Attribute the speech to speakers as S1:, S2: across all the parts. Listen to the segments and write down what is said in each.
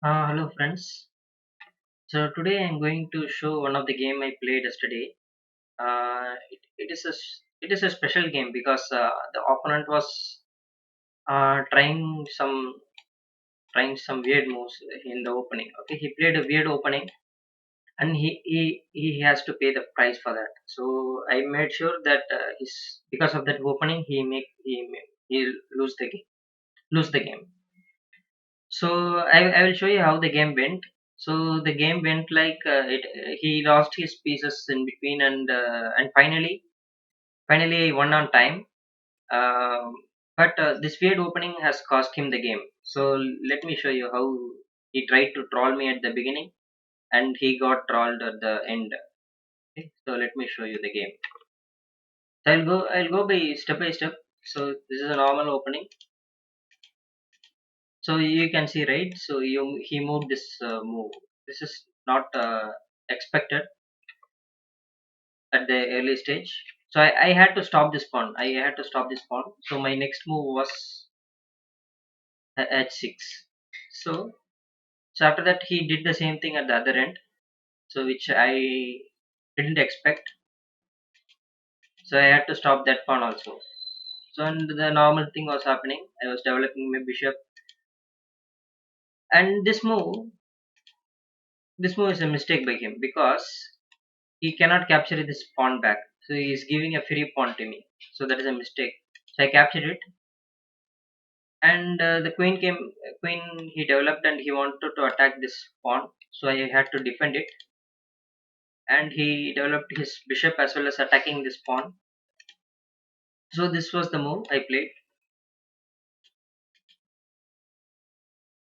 S1: Hello friends. So today I'm going to show one of the game I played yesterday. It is a special game because the opponent was trying some weird moves in the opening. Okay, he played a weird opening and he has to pay the price for that. So I made sure that his because of that opening he lose the game. So I will show you how the game went. So the game went like he lost his pieces in between and finally he won on time. Um, but this weird opening has cost him the game. So let me show you how he tried to troll me at the beginning and he got trolled at the end. Okay, so let me show you the game. So I'll go by step. So this is a normal opening. So you can see, right? So he moved this move. This is not expected at the early stage. So I had to stop this pawn. I had to stop this pawn. So my next move was h6. So so after that he did the same thing at the other end. So which I didn't expect. So I had to stop that pawn also. So and the normal thing was happening. I was developing my bishop, and this move is a mistake by him because he cannot capture this pawn back. So he is giving a free pawn to me. So that is a mistake. So I captured it, and the queen he developed, and he wanted to attack this pawn. So I had to defend it, and he developed his bishop as well as attacking this pawn. So this was the move I played.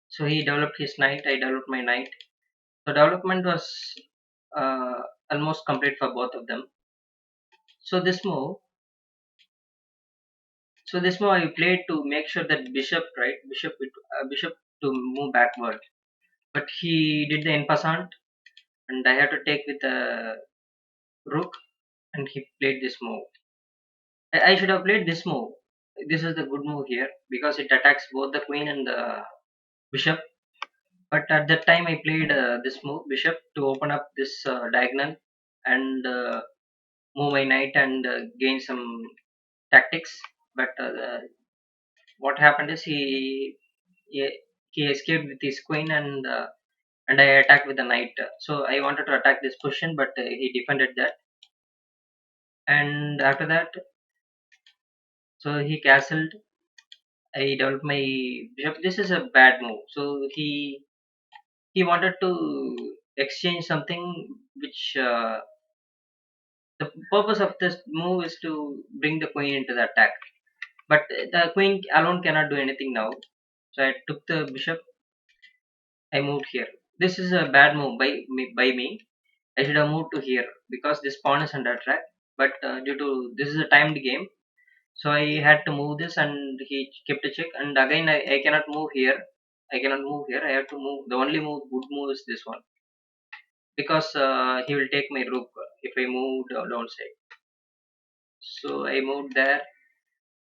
S1: So he developed his knight. I developed my knight. So development was uh, almost complete for both of them. So this move I played to make sure that bishop to move backward. But he did the en passant, and I had to take with a rook, and he played this move. I should have played this move. This is the good move here because it attacks both the queen and the bishop. But at that time, I played this move, bishop, to open up this diagonal and move my knight and gain some tactics. But what happened is he he escaped with his queen and I attacked with the knight. So I wanted to attack this position, but he defended that. And after that, so he castled. I developed my bishop. This is a bad move. So he wanted to exchange something which the purpose of this move is to bring the queen into the attack. But the queen alone cannot do anything now. So I took the bishop. I moved here. This is a bad move by me. I should have moved to here because this pawn is under attack. But due to this is a timed game, so I had to move this, and he kept a check. And again, I cannot move here. I cannot move here. I have to move. The only good move is this one because he will take my rook if I move downside. So I moved there,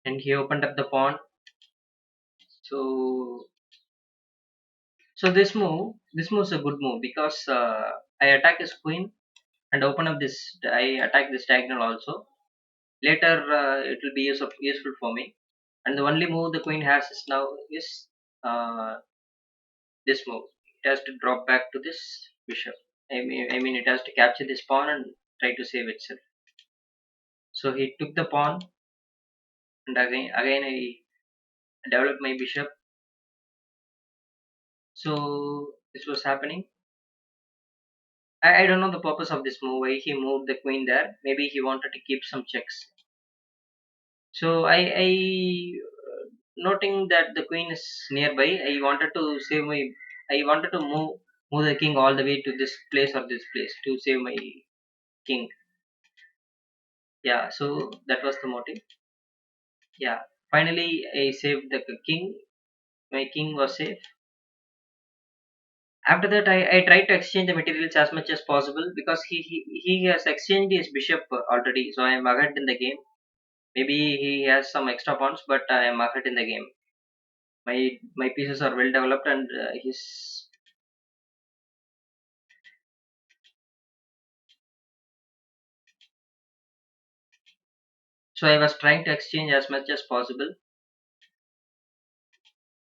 S1: and he opened up the pawn. So this move is a good move because I attack his queen and open up this. I attack this diagonal also. Later, it will be useful for me. And the only move the queen has is now is uh, this move. It has to drop back to this bishop. I mean, it has to capture this pawn and try to save itself. So he took the pawn, and again I developed my bishop. So this was happening. I don't know the purpose of this move. Why he moved the queen there? Maybe he wanted to keep some checks. So noting that the queen is nearby, I wanted to move the king all the way to this place or this place to save my king. Yeah, so that was the motive. Yeah, finally I saved the king. My king was safe. After that, I tried to exchange the materials as much as possible because he has exchanged his bishop already. So I am ahead in the game. Maybe he has some extra pawns, but I am ahead in the game. My pieces are well developed, and So I was trying to exchange as much as possible.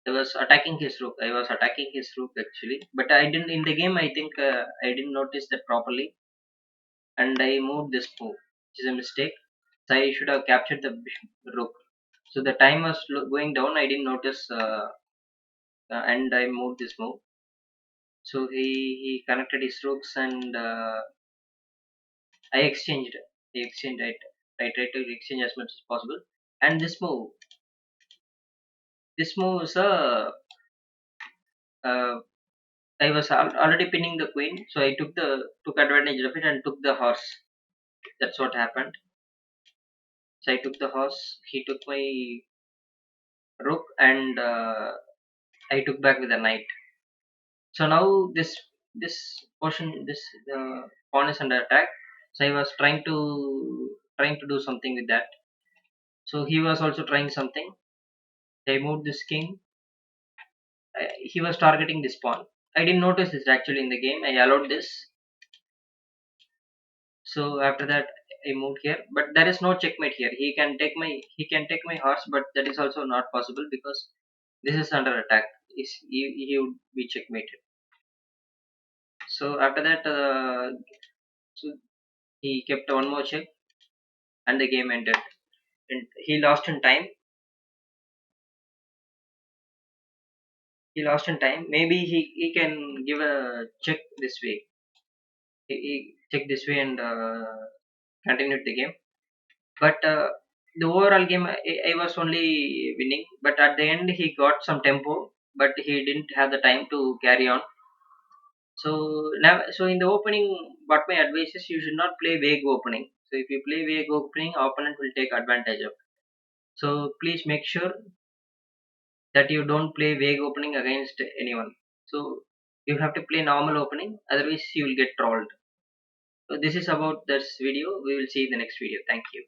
S1: I was attacking his rook. I was attacking his rook actually, but I didn't in the game. I think I didn't notice that properly, and I moved this move, which is a mistake. So I should have captured the rook. So the time was going down. I didn't notice, and I moved this move. So he connected his rooks, and I exchanged. I exchanged. I tried to exchange as much as possible. And this move is a. I was already pinning the queen, so I took advantage of it and took the horse. That's what happened. So I took the horse. He took my rook, and I took back with a knight. So now this portion, this pawn is under attack. So I was trying to do something with that. So he was also trying something. I moved this king. He was targeting this pawn. I didn't notice this actually in the game. I allowed this. So after that, I moved here, but there is no checkmate here. He can take my horse, but that is also not possible because this is under attack. He would be checkmated. So after that, so he kept one more check, and the game ended. And he lost in time. He lost in time. Maybe he can give a check this way. He check this way and continued the game. But the overall game, I was only winning. But at the end, he got some tempo, but he didn't have the time to carry on. So now, so in the opening, what my advice is, you should not play vague opening. So if you play vague opening, opponent will take advantage of. So please make sure that you don't play vague opening against anyone. So you have to play normal opening, otherwise you will get trolled. So this is about this video. We will see in the next video. Thank you.